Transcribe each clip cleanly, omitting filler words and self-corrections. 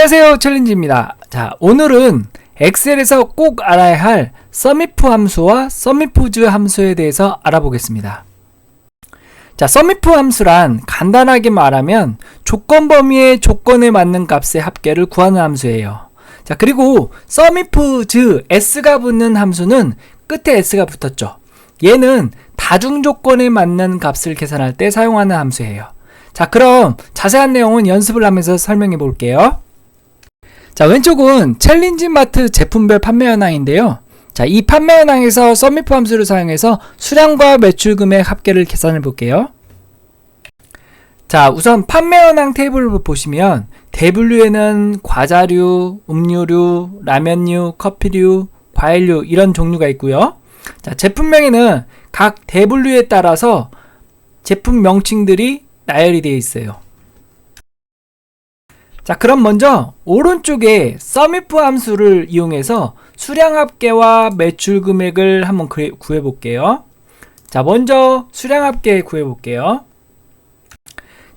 안녕하세요, 챌린지입니다. 자, 오늘은 엑셀에서 꼭 알아야 할 sumif 함수와 sumifs 함수에 대해서 알아보겠습니다. 자, sumif 함수란 간단하게 말하면 조건 범위의 조건에 맞는 값의 합계를 구하는 함수예요. 자, 그리고 sumifs, s가 붙는 함수는 끝에 s가 붙었죠. 얘는 다중 조건에 맞는 값을 계산할 때 사용하는 함수예요. 자, 그럼 자세한 내용은 연습을 하면서 설명해 볼게요. 자, 왼쪽은 챌린지마트 제품별 판매 현황인데요. 자, 이 판매 현황에서 sumif 함수를 사용해서 수량과 매출 금액 합계를 계산해 볼게요. 자, 우선 판매 현황 테이블을 보시면 대분류에는 과자류, 음료류, 라면류, 커피류, 과일류 이런 종류가 있고요. 자, 제품명에는 각 대분류에 따라서 제품 명칭들이 나열이 되어 있어요. 자, 그럼 먼저 오른쪽에 sumif 함수를 이용해서 수량 합계와 매출 금액을 한번 구해 볼게요. 자, 먼저 수량 합계 구해 볼게요.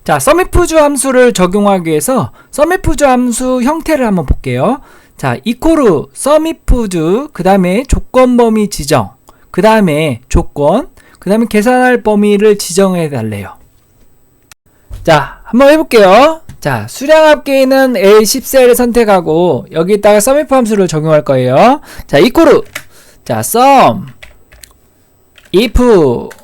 자, sumifs 함수를 적용하기 위해서 sumifs 함수 형태를 한번 볼게요. 자, equal sumifs, 그 다음에 조건 범위 지정, 그 다음에 조건, 그 다음에 계산할 범위를 지정해 달래요. 자, 한번 해볼게요. 자, 수량 합계에는 A10셀을 선택하고 여기다가 sumif 함수를 적용할 거예요. 자, equal, 자, sum if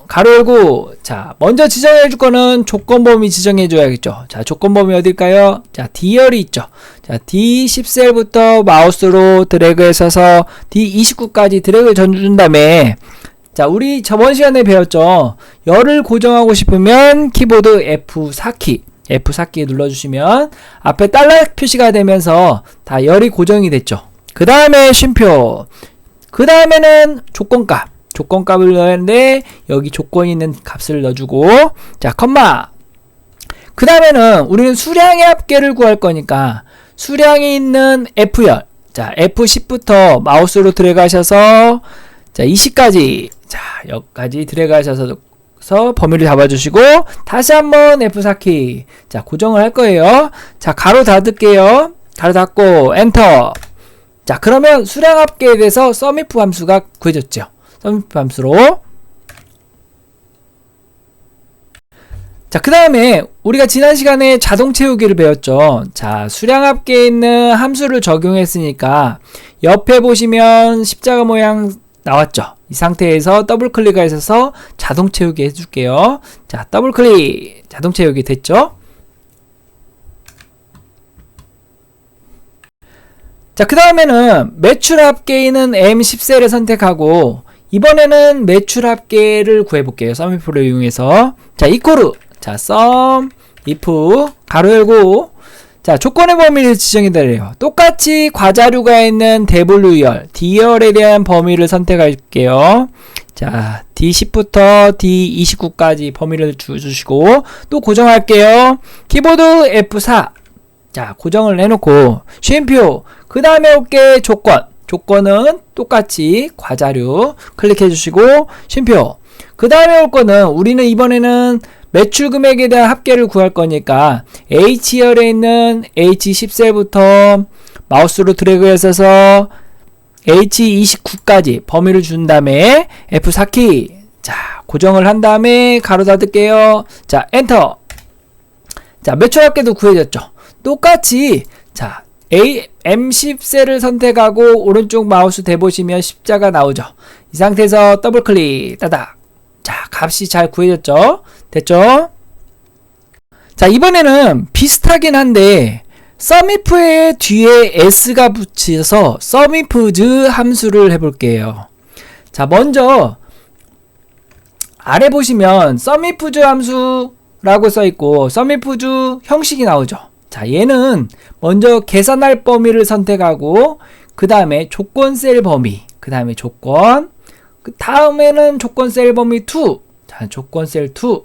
가로 열고, 자, 먼저 지정해 줄 거는 조건 범위 지정해 줘야겠죠. 자, 조건 범위 어딜까요? 자, D열이 있죠. 자, D10셀부터 마우스로 드래그해서 D29까지 드래그를 준 다음에, 자, 우리 저번 시간에 배웠죠. 열을 고정하고 싶으면 키보드 F4키, F4키 눌러주시면 앞에 달러 표시가 되면서 다 열이 고정이 됐죠. 그 다음에 쉼표, 그 다음에는 조건값을 넣어야 하는데 여기 조건이 있는 값을 넣어주고, 자, 컴마, 그 다음에는 우리는 수량의 합계를 구할 거니까 수량이 있는 F열, 자, F10부터 마우스로 드래그 하셔서 자, 20까지, 자, 여기까지 드래그 하셔서 범위를 잡아주시고 다시 한번 F4키, 자, 고정을 할 거예요. 자, 가로 닫을게요. 가로 닫고 엔터. 자, 그러면 수량 합계에 대해서 sumif 함수가 구해졌죠. sumif 함수로. 자, 그 다음에 우리가 지난 시간에 자동 채우기를 배웠죠. 자, 수량 합계에 있는 함수를 적용했으니까 옆에 보시면 십자가 모양 나왔죠. 이 상태에서 더블 클릭하셔서 자동 채우기 해줄게요. 자, 더블 클릭, 자동 채우기 됐죠? 자, 그 다음에는 매출 합계에는 M10셀을 선택하고 이번에는 매출 합계를 구해볼게요. sumif를 이용해서. 자, equal, 자, sum if 가로 열고, 자, 조건의 범위를 지정해 달래요. 똑같이 과자류가 있는 대분류열 D열에 대한 범위를 선택할게요. 자, D10부터 D29까지 범위를 주시고 또 고정할게요. 키보드 F4, 자, 고정을 해놓고 쉼표, 그 다음에 올게 조건은 똑같이 과자류 클릭해 주시고 쉼표, 그 다음에 올 거는 우리는 이번에는 매출 금액에 대한 합계를 구할 거니까 H열에 있는 H10셀부터 마우스로 드래그해서 H29까지 범위를 준 다음에 F4키, 자, 고정을 한 다음에 가로 닫을게요. 자, 엔터. 자, 매출 합계도 구해졌죠. 똑같이, 자, M10셀을 선택하고 오른쪽 마우스 대보시면 십자가 나오죠. 이 상태에서 더블 클릭, 따닥. 자, 값이 잘 구해졌죠? 됐죠? 자, 이번에는 비슷하긴 한데 sumif의 뒤에 s가 붙여서 sumifs 함수를 해볼게요. 자, 먼저 아래 보시면 sumifs 함수라고 써있고 sumifs 형식이 나오죠. 자, 얘는 먼저 계산할 범위를 선택하고 그 다음에 조건 셀 범위, 그 다음에 조건, 그 다음에는 조건 셀 범위 2, 자, 조건 셀 2,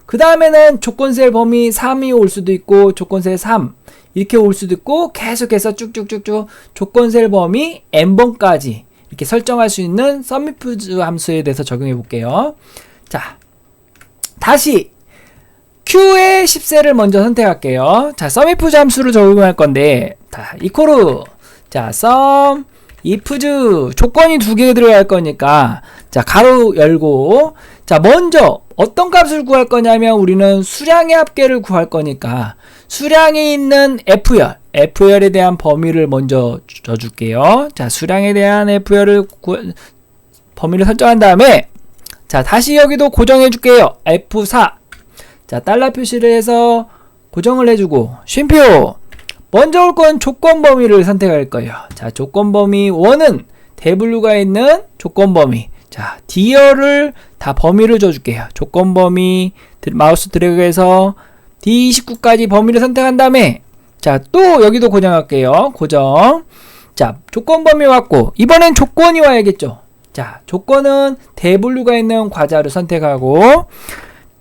그 다음에는 조건 셀 범위 3이 올 수도 있고 조건 셀 3 이렇게 올 수도 있고 계속해서 쭉쭉쭉쭉 조건 셀 범위 n번까지 이렇게 설정할 수 있는 sumifs 함수에 대해서 적용해 볼게요. 자, 다시 Q의 10셀을 먼저 선택할게요. 자, sumif 함수를 적용할 건데 자, 이코르. 자, sum ifs 조건이 두 개 들어갈 거니까 자, 가로 열고 자, 먼저 어떤 값을 구할 거냐면 우리는 수량의 합계를 구할 거니까 수량이 있는 F열에 대한 범위를 먼저 줘줄게요. 자, 수량에 대한 범위를 설정한 다음에 자, 다시 여기도 고정해 줄게요. F4. 자, 달러 표시를 해서 고정을 해주고 쉼표. 먼저 올 건 조건 범위를 선택할 거예요. 자, 조건 범위 1은 W가 있는 조건 범위. 자, D열을 다 범위를 줘줄게요. 조건 범위 마우스 드래그해서 D29까지 범위를 선택한 다음에 자, 또 여기도 고정할게요. 고정. 자, 조건 범위 왔고 이번엔 조건이 와야겠죠. 자, 조건은 W가 있는 과자를 선택하고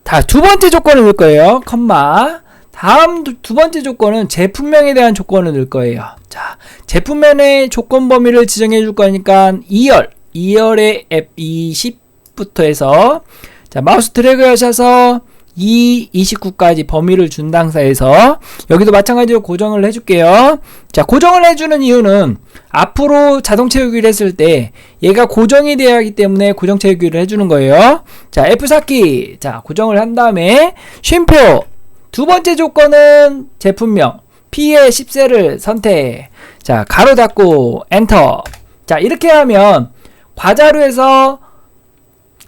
자, 두 번째 조건을 넣을 거예요. 컴마. 다음 두 번째 조건은 제품명에 대한 조건을 넣을 거예요. 자, 제품명의 조건 범위를 지정해 줄 거니까 2열의 F20부터 해서 자, 마우스 드래그 하셔서 29까지 범위를 준 당사에서 여기도 마찬가지로 고정을 해줄게요. 자, 고정을 해주는 이유는 앞으로 자동 채우기를 했을 때 얘가 고정이 되어야 하기 때문에 고정 채우기를 해주는 거예요. 자, F4키. 자, 고정을 한 다음에 쉼표. 두 번째 조건은 제품명 P의 10셀을 선택. 자, 가로 닫고 엔터. 자, 이렇게 하면 과자류에서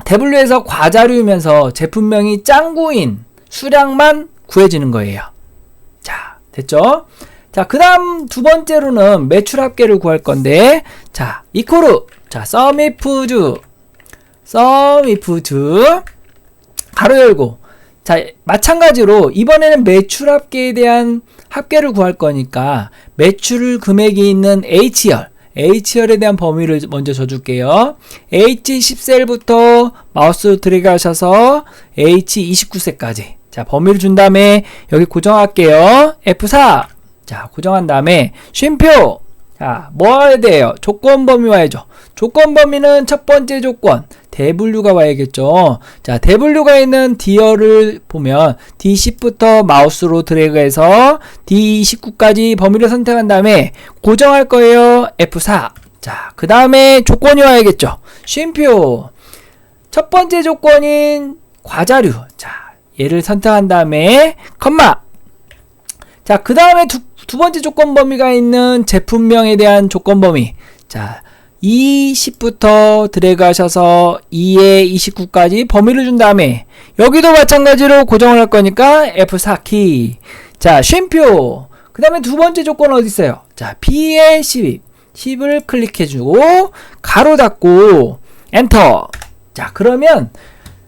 W에서 과자류면서 제품명이 짱구인 수량만 구해지는 거예요. 자, 됐죠? 자, 그 다음 두 번째로는 매출 합계를 구할 건데 자, 이코르. 자, sum ifs 가로 열고 자, 마찬가지로 이번에는 매출 합계에 대한 합계를 구할 거니까 매출 금액이 있는 H열에 대한 범위를 먼저 줘줄게요. H10셀부터 마우스 드래그 하셔서 H29셀까지 자, 범위를 준 다음에 여기 고정할게요. F4. 자, 고정한 다음에 쉼표. 자, 뭐 해야 돼요? 조건 범위 와야죠. 조건 범위는 첫 번째 조건 W가 와야겠죠. 자, W가 있는 D열을 보면 D10부터 마우스로 드래그해서 D29까지 범위를 선택한 다음에 고정할 거예요. F4. 자, 그 다음에 조건이 와야겠죠. 쉼표. 첫 번째 조건인 과자류. 자, 얘를 선택한 다음에 컴마. 자, 그 다음에 두 번째 조건 범위가 있는 제품명에 대한 조건 범위. 자, 20부터 드래그 하셔서 2에 29까지 범위를 준 다음에 여기도 마찬가지로 고정을 할 거니까 F4키. 자, 쉼표. 그 다음에 두 번째 조건은 어디 있어요? 자, B의 10을 클릭해주고 가로 닫고 엔터. 자, 그러면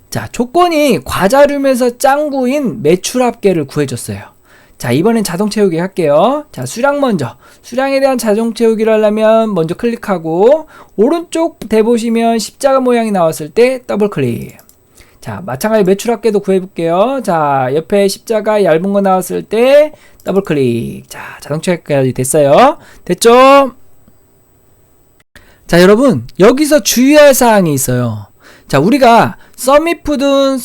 자, 조건이 과자룸에서 짱구인 매출 합계를 구해줬어요. 자, 이번엔 자동 채우기 할게요. 자, 수량 먼저. 수량에 대한 자동 채우기를 하려면 먼저 클릭하고 오른쪽 대보시면 십자가 모양이 나왔을 때 더블 클릭. 자, 마찬가지 매출 합계도 구해볼게요. 자, 옆에 십자가 얇은 거 나왔을 때 더블 클릭. 자, 자동 채우기까지 됐어요. 됐죠? 자, 여러분 여기서 주의할 사항이 있어요. 자, 우리가 썸이프든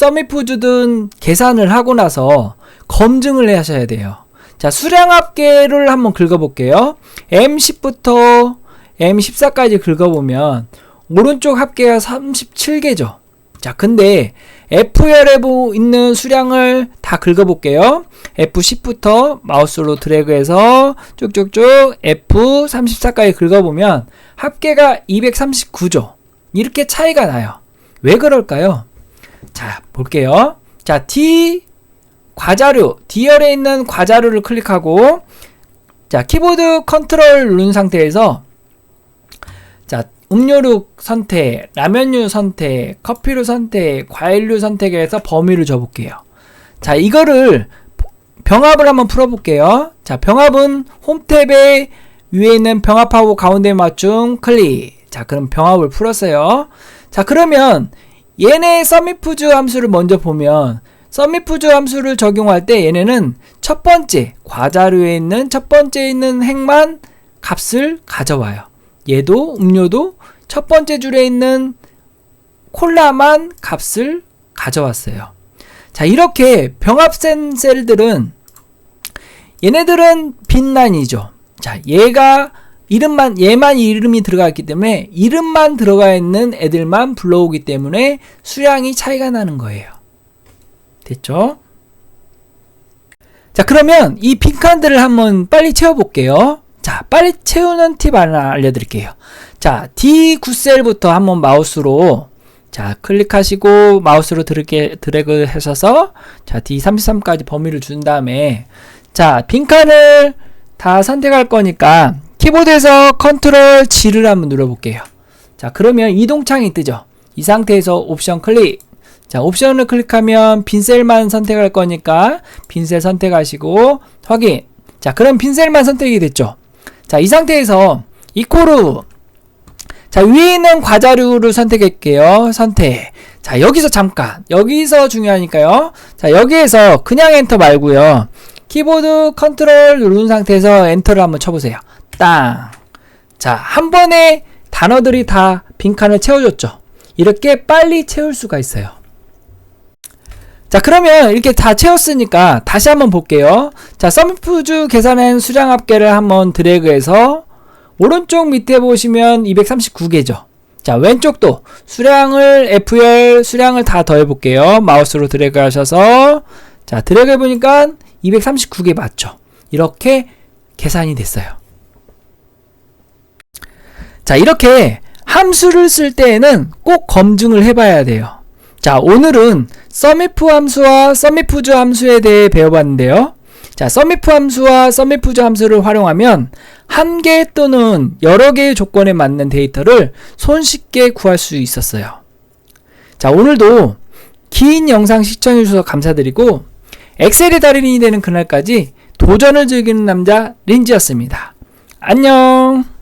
계산을 하고 나서 검증을 하셔야 돼요. 자, 수량 합계를 한번 긁어볼게요. M10부터 M14까지 긁어보면 오른쪽 합계가 37개죠. 자, 근데 F열에 있는 수량을 다 긁어볼게요. F10부터 마우스로 드래그해서 쭉쭉쭉 F34까지 긁어보면 합계가 239죠. 이렇게 차이가 나요. 왜 그럴까요? 자, 볼게요. 자, D열에 있는 과자류를 클릭하고 자, 키보드 컨트롤 누른 상태에서 자, 음료류 선택, 라면류 선택, 커피류 선택, 과일류 선택해서 범위를 줘볼게요. 자, 이거를 병합을 한번 풀어볼게요. 자, 병합은 홈탭에 위에 있는 병합하고 가운데 맞춤 클릭. 자, 그럼 병합을 풀었어요. 자, 그러면 얘네 썸이프즈 함수를 먼저 보면 썸이프즈 함수를 적용할 때 얘네는 첫 번째 과자류에 있는 첫 번째 있는 행만 값을 가져와요. 얘도 음료도 첫 번째 줄에 있는 콜라만 값을 가져왔어요. 자, 이렇게 병합된 셀들은 얘네들은 빈란이죠. 자, 얘만 이름이 들어가 있기 때문에 이름만 들어가 있는 애들만 불러오기 때문에 수량이 차이가 나는 거예요. 됐죠? 자, 그러면 이 빈칸들을 한번 빨리 채워볼게요. 자, 빨리 채우는 팁 하나 알려드릴게요. 자, D9셀부터 한번 마우스로 자, 클릭하시고 마우스로 드래그 하셔서 자, D33까지 범위를 준 다음에 자, 빈칸을 다 선택할 거니까 키보드에서 컨트롤 G를 한번 눌러볼게요. 자, 그러면 이동창이 뜨죠. 이 상태에서 옵션 클릭. 자, 옵션을 클릭하면 빈셀만 선택할 거니까 빈셀 선택하시고 확인. 자, 그럼 빈셀만 선택이 됐죠. 자, 이 상태에서 이코르. 자, 위에 있는 과자류를 선택할게요. 선택. 자, 여기서 잠깐. 여기서 중요하니까요. 자, 여기에서 그냥 엔터 말고요. 키보드 컨트롤 누른 상태에서 엔터를 한번 쳐보세요. 땅. 자, 한 번에 단어들이 다 빈칸을 채워줬죠. 이렇게 빨리 채울 수가 있어요. 자, 그러면 이렇게 다 채웠으니까 다시 한번 볼게요. 자, 서미프주 계산한 수량 합계를 한번 드래그해서 오른쪽 밑에 보시면 239개죠. 자, 왼쪽도 수량을 F열 수량을 다 더해 볼게요. 마우스로 드래그 하셔서 자, 드래그 해보니까 239개 맞죠? 이렇게 계산이 됐어요. 자, 이렇게 함수를 쓸 때에는 꼭 검증을 해봐야 돼요. 자, 오늘은 sumif 함수와 sumif주 함수에 대해 배워봤는데요. 자, sumif 함수와 sumif주 함수를 활용하면 한 개 또는 여러 개의 조건에 맞는 데이터를 손쉽게 구할 수 있었어요. 자, 오늘도 긴 영상 시청해주셔서 감사드리고 엑셀의 달인이 되는 그날까지 도전을 즐기는 남자 린지였습니다. 안녕.